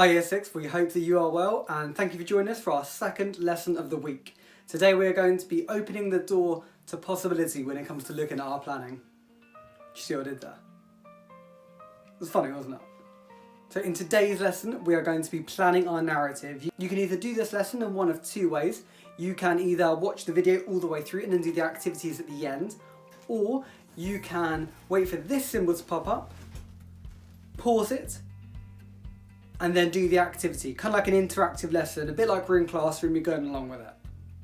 Hi Year 6, we hope that you are well and thank you for joining us for our second lesson of the week. Today we are going to be opening the door to possibility when it comes to looking at our planning. Did you see what I did there? It was funny, wasn't it? So in today's lesson we are going to be planning our narrative. You can either do this lesson in one of two ways. You can either watch the video all the way through and then do the activities at the end, or you can wait for this symbol to pop up, pause it, and then do the activity. Kind of like an interactive lesson, a bit like we're in classroom, you're going along with it.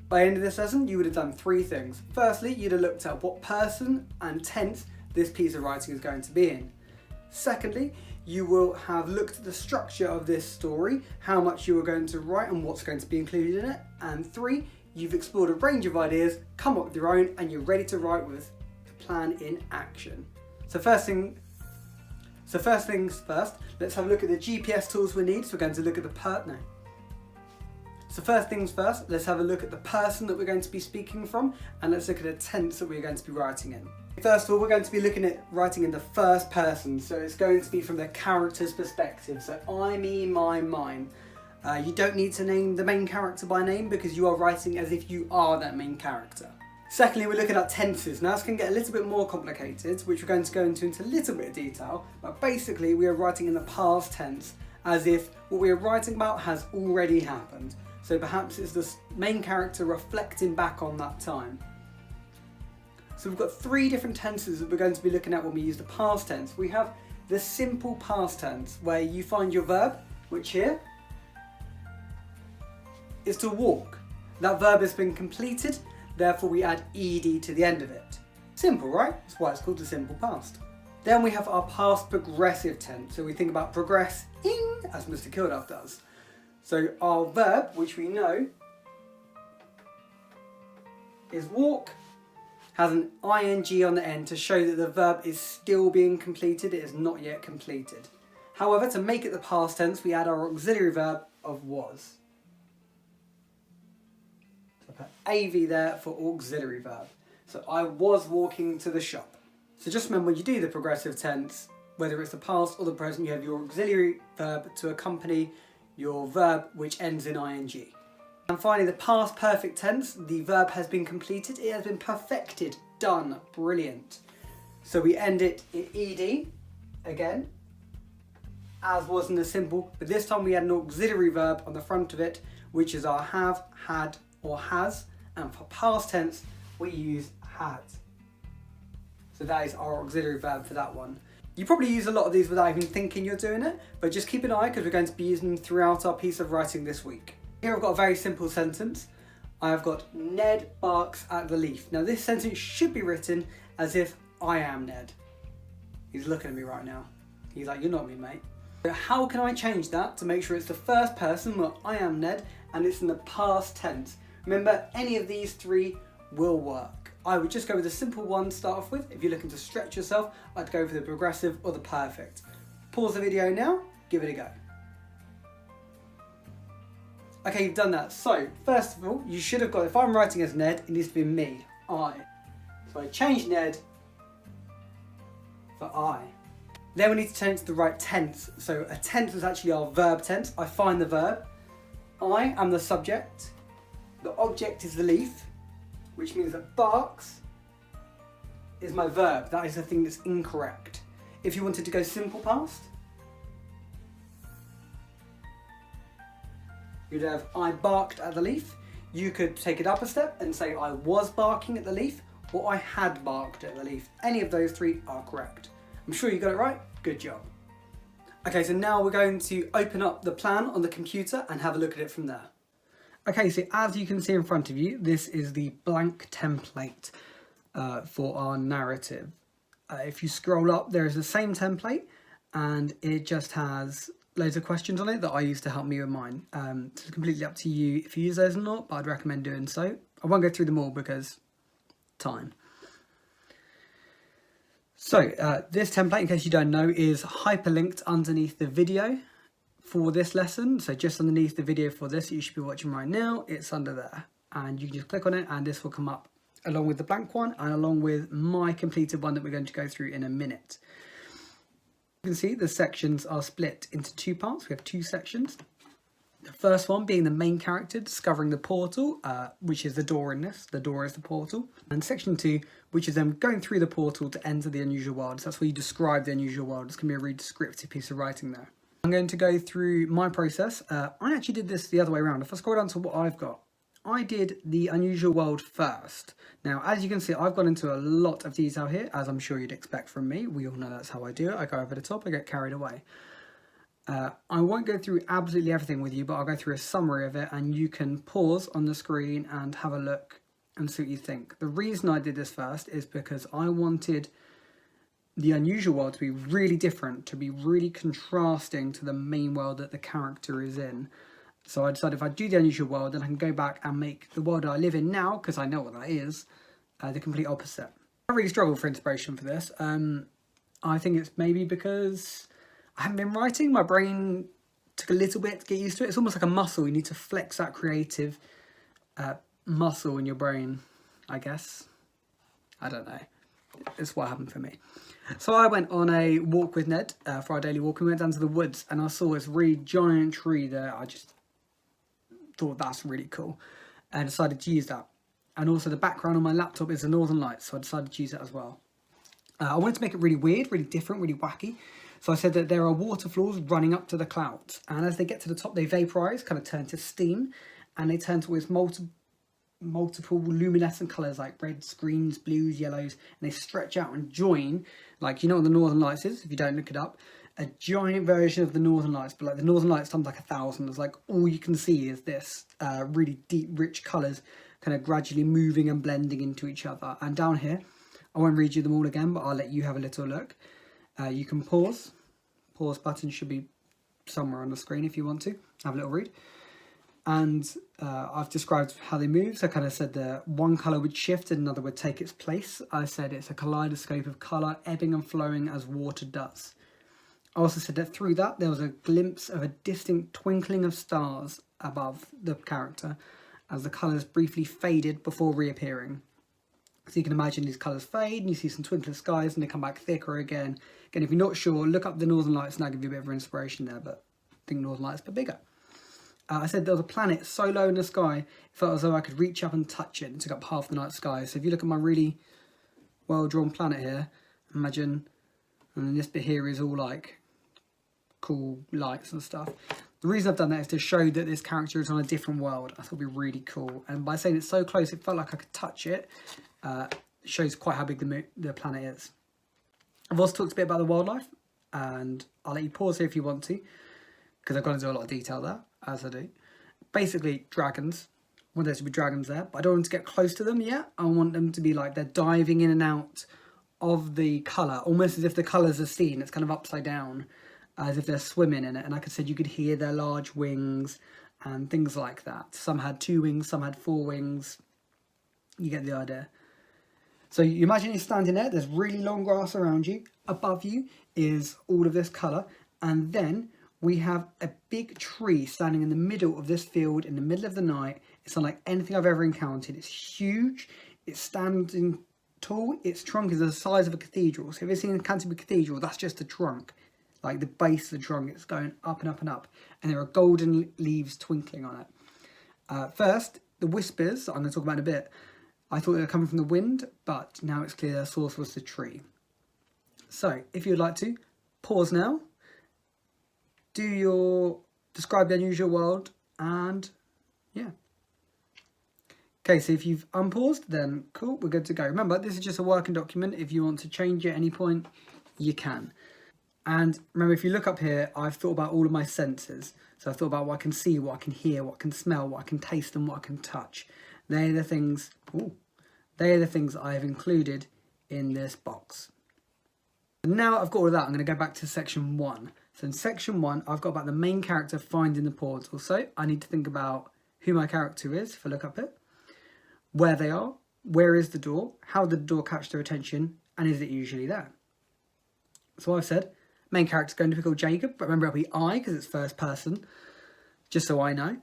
By the end of this lesson, you would have done three things. Firstly, you'd have looked at what person and tense this piece of writing is going to be in. Secondly, you will have looked at the structure of this story, how much you are going to write and what's going to be included in it. And three, you've explored a range of ideas, come up with your own, and you're ready to write with the plan in action. So first things first, let's have a look at the GPS tools we need. So we're going to look at So first things first, let's have a look at the person that we're going to be speaking from, and let's look at the tense that we're going to be writing in. First of all, we're going to be looking at writing in the first person, so it's going to be from the character's perspective. So I, me, my, mine. You don't need to name the main character by name because you are writing as if you are that main character. Secondly, we're looking at tenses. Now this can get a little bit more complicated, which we're going to go into a little bit of detail, but basically we are writing in the past tense as if what we are writing about has already happened. So perhaps it's the main character reflecting back on that time. So we've got three different tenses that we're going to be looking at when we use the past tense. We have the simple past tense, where you find your verb, which here is to walk. That verb has been completed, therefore we add ed to the end of it. Simple, right? That's why it's called the simple past. Then we have our past progressive tense. So we think about progressing, as Mr. Kilduff does. So our verb, which we know is walk, has an ing on the end to show that the verb is still being completed, it is not yet completed. However, to make it the past tense, we add our auxiliary verb of was. So I put AV there for auxiliary verb. So I was walking to the shop. So just remember, when you do the progressive tense, whether it's the past or the present, you have your auxiliary verb to accompany your verb which ends in ing. And finally, the past perfect tense, the verb has been completed, it has been perfected, done, brilliant. So we end it in ed, again, as was in the simple, but this time we add an auxiliary verb on the front of it, which is our have, had, or has, and for past tense, we use had. So that is our auxiliary verb for that one. You probably use a lot of these without even thinking you're doing it, but just keep an eye because we're going to be using them throughout our piece of writing this week. Here I've got a very simple sentence. I've got Ned barks at the leaf. Now this sentence should be written as if I am Ned. He's looking at me right now. He's like, you're not me, mate. So how can I change that to make sure it's the first person where I am Ned and it's in the past tense? Remember, any of these three will work. I would just go with the simple one to start off with. If you're looking to stretch yourself, I'd go for the progressive or the perfect. Pause the video now, give it a go. Okay, you've done that. So, first of all, you should have got, if I'm writing as Ned, it needs to be me, I. So I change Ned for I. Then we need to change to the right tense. So a tense is actually our verb tense. I find the verb. I am the subject. The object is the leaf, which means that barks is my verb. That is the thing that's incorrect. If you wanted to go simple past, you'd have I barked at the leaf. You could take it up a step and say I was barking at the leaf, or I had barked at the leaf. Any of those three are correct. I'm sure you got it right. Good job. Okay, so now we're going to open up the plan on the computer and have a look at it from there. Okay, so as you can see in front of you, this is the blank template for our narrative. If you scroll up, there is the same template and it just has loads of questions on it that I use to help me with mine. It's completely up to you if you use those or not, but I'd recommend doing so. I won't go through them all because time. So this template, in case you don't know, is hyperlinked underneath the video for this lesson. So just underneath the video for this you should be watching right now, it's under there. And you can just click on it and this will come up along with the blank one and along with my completed one that we're going to go through in a minute. You can see the sections are split into two parts. We have two sections. The first one being the main character discovering the portal, which is the door in this. The door is the portal. And section 2, which is them going through the portal to enter the unusual world. So that's where you describe the unusual world. It's going to be a really descriptive piece of writing there. I'm going to go through my process. I actually did this the other way around. If I scroll down to what I've got, I did the unusual world first. Now, as you can see, I've gone into a lot of detail here, as I'm sure you'd expect from me. We all know that's how I do it. I go over the top, I get carried away. I won't go through absolutely everything with you, but I'll go through a summary of it, and you can pause on the screen and have a look and see what you think. The reason I did this first is because I wanted the unusual world to be really different, to be really contrasting to the main world that the character is in. So I decided if I do the unusual world, then I can go back and make the world I live in now, because I know what that is, the complete opposite. I really struggled for inspiration for this. I think it's maybe because I haven't been writing. My brain took a little bit to get used to it. It's almost like a muscle. You need to flex that creative muscle in your brain, I guess. I don't know. It's what happened for me. So I went on a walk with Ned for our daily walk. We went down to the woods and I saw this really giant tree there. I just thought that's really cool and decided to use that. And also the background on my laptop is the Northern Lights, so I decided to use it as well. I wanted to make it really weird, really different, really wacky. So I said that there are waterfalls running up to the clouds, and as they get to the top, they vaporize, kind of turn to steam, and they turn towards multiple luminescent colours like reds, greens, blues, yellows, and they stretch out and join, like, you know what the Northern Lights is, if you don't look it up, a giant version of the Northern Lights, but like the Northern Lights times like 1,000. It's like all you can see is this really deep, rich colours kind of gradually moving and blending into each other. And down here, I won't read you them all again, but I'll let you have a little look. You can pause. Pause button should be somewhere on the screen if you want to have a little read. And I've described how they move. So I kind of said that one colour would shift and another would take its place. I said it's a kaleidoscope of colour, ebbing and flowing as water does. I also said that through that there was a glimpse of a distinct twinkling of stars above the character as the colours briefly faded before reappearing. So you can imagine these colours fade and you see some twinkling skies and they come back thicker again. Again, if you're not sure, look up the Northern Lights and I'll give you a bit of inspiration there, but I think Northern Lights but bigger. I said there was a planet so low in the sky, it felt as though I could reach up and touch it and took up half the night sky. So if you look at my really well-drawn planet here, imagine, and then this bit here is all like cool lights and stuff. The reason I've done that is to show that this character is on a different world. I thought it'd be really cool. And by saying it's so close, it felt like I could touch it. Shows quite how big the planet is. I've also talked a bit about the wildlife, and I'll let you pause here if you want to, because I've gone into a lot of detail there, as I do. Basically, dragons. I want there to be dragons there, but I don't want to get close to them yet. I want them to be like they're diving in and out of the colour, almost as if the colours are seen. It's kind of upside down, as if they're swimming in it. And like I said, you could hear their large wings and things like that. Some had 2 wings, some had 4 wings. You get the idea. So you imagine you're standing there, there's really long grass around you. Above you is all of this colour. And then we have a big tree standing in the middle of this field in the middle of the night. It's unlike anything I've ever encountered. It's huge. It's standing tall. Its trunk is the size of a cathedral. So if you've seen Canterbury Cathedral, that's just the trunk. Like the base of the trunk, it's going up and up and up. And there are golden leaves twinkling on it. First, the whispers, that I'm going to talk about in a bit, I thought they were coming from the wind, but now it's clear their source was the tree. So, if you'd like to, pause now, describe the unusual world, and yeah. Okay, so if you've unpaused, then cool, we're good to go. Remember, this is just a working document. If you want to change it at any point, you can. And remember, if you look up here, I've thought about all of my senses. So I've thought about what I can see, what I can hear, what I can smell, what I can taste, and what I can touch. They're the things I have included in this box. And now I've got all of that, I'm going to go back to section 1. So in section 1, I've got about the main character finding the portal. So I need to think about who my character is, if I look up it, where they are, where is the door, how did the door catch their attention, and is it usually there? So I've said, main character's going to be called Jacob, but remember it'll be I, because it's first person, just so I know.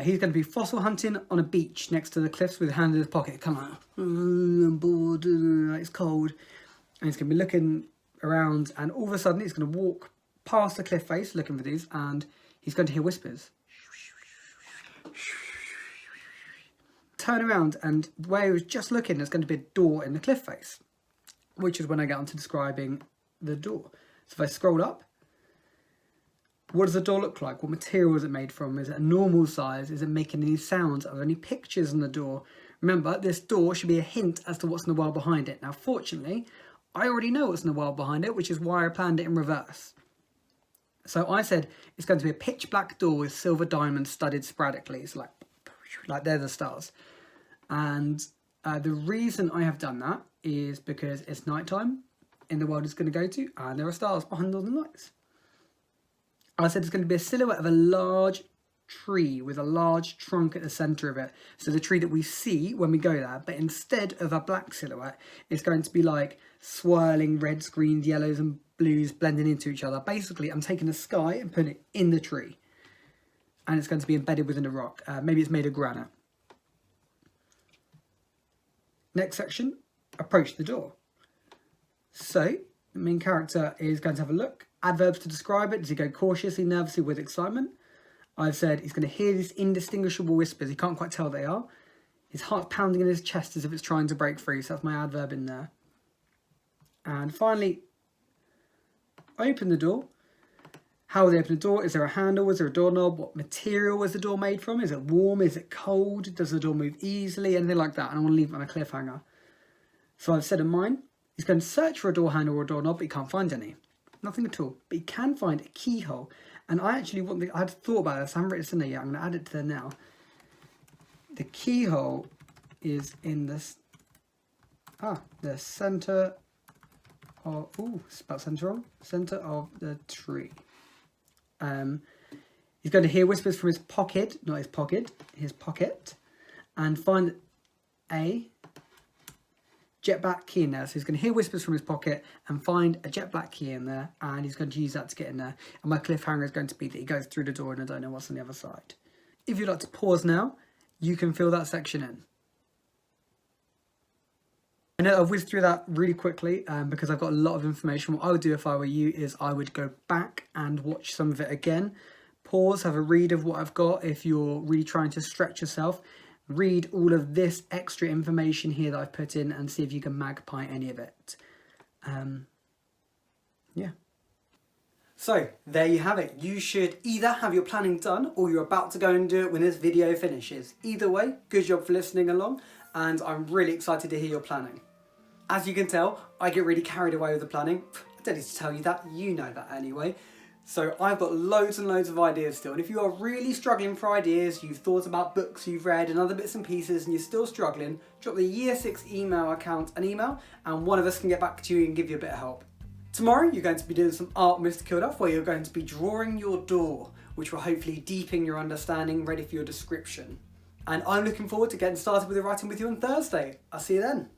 He's going to be fossil hunting on a beach next to the cliffs with a hand in his pocket, kind of like, I'm bored, it's cold. And he's going to be looking around, and all of a sudden he's going to walk past the cliff face looking for these, and he's going to hear whispers. Turn around, and where he was just looking, there's going to be a door in the cliff face, which is when I get on to describing the door. So if I scroll up, what does the door look like? What material is it made from? Is it a normal size? Is it making any sounds? Are there any pictures on the door? Remember, this door should be a hint as to what's in the world behind it. Now, fortunately, I already know what's in the world behind it, which is why I planned it in reverse. So I said it's going to be a pitch black door with silver diamonds studded sporadically. It's like they're the stars. And the reason I have done that is because it's nighttime in the world it's going to go to, and there are stars behind all the lights. I said it's going to be a silhouette of a large tree with a large trunk at the centre of it. So the tree that we see when we go there, but instead of a black silhouette, it's going to be like swirling reds, greens, yellows and blues blending into each other. Basically, I'm taking the sky and putting it in the tree. And it's going to be embedded within a rock. Maybe it's made of granite. Next section, approach the door. So the main character is going to have a look. Adverbs to describe it. Does he go cautiously, nervously, with excitement? I've said he's going to hear these indistinguishable whispers. He can't quite tell what they are. His heart's pounding in his chest as if it's trying to break free. So that's my adverb in there. And finally, open the door. How will they open the door? Is there a handle? Is there a doorknob? What material is the door made from? Is it warm? Is it cold? Does the door move easily? Anything like that. And I want to leave it on a cliffhanger. So I've said in mine, he's going to search for a door handle or a doorknob, but he can't find any. Nothing at all. But he can find a keyhole. And I actually I had thought about this. I haven't written this in there yet. I'm going to add it to there now. The keyhole is in this. The centre of. Spelled centre wrong. Centre of the tree. He's going to hear whispers from his pocket, not his pocket, his pocket, and find a jet black key in there. So he's going to hear whispers from his pocket and find a jet black key in there, and he's going to use that to get in there. And my cliffhanger is going to be that he goes through the door and I don't know what's on the other side. If you'd like to pause now, you can fill that section in. I know I've whizzed through that really quickly because I've got a lot of information. What I would do if I were you is I would go back and watch some of it again. Pause, have a read of what I've got if you're really trying to stretch yourself. Read all of this extra information here that I've put in and see if you can magpie any of it. Yeah. So, there you have it. You should either have your planning done or you're about to go and do it when this video finishes. Either way, good job for listening along, and I'm really excited to hear your planning. As you can tell, I get really carried away with the planning. I don't need to tell you that, you know that anyway. So I've got loads and loads of ideas still, and if you are really struggling for ideas, you've thought about books you've read and other bits and pieces and you're still struggling, drop the Year 6 email account an email and one of us can get back to you and give you a bit of help. Tomorrow you're going to be doing some art with Mr. Kilduff where you're going to be drawing your door, which will hopefully deepen your understanding, ready for your description. And I'm looking forward to getting started with the writing with you on Thursday. I'll see you then.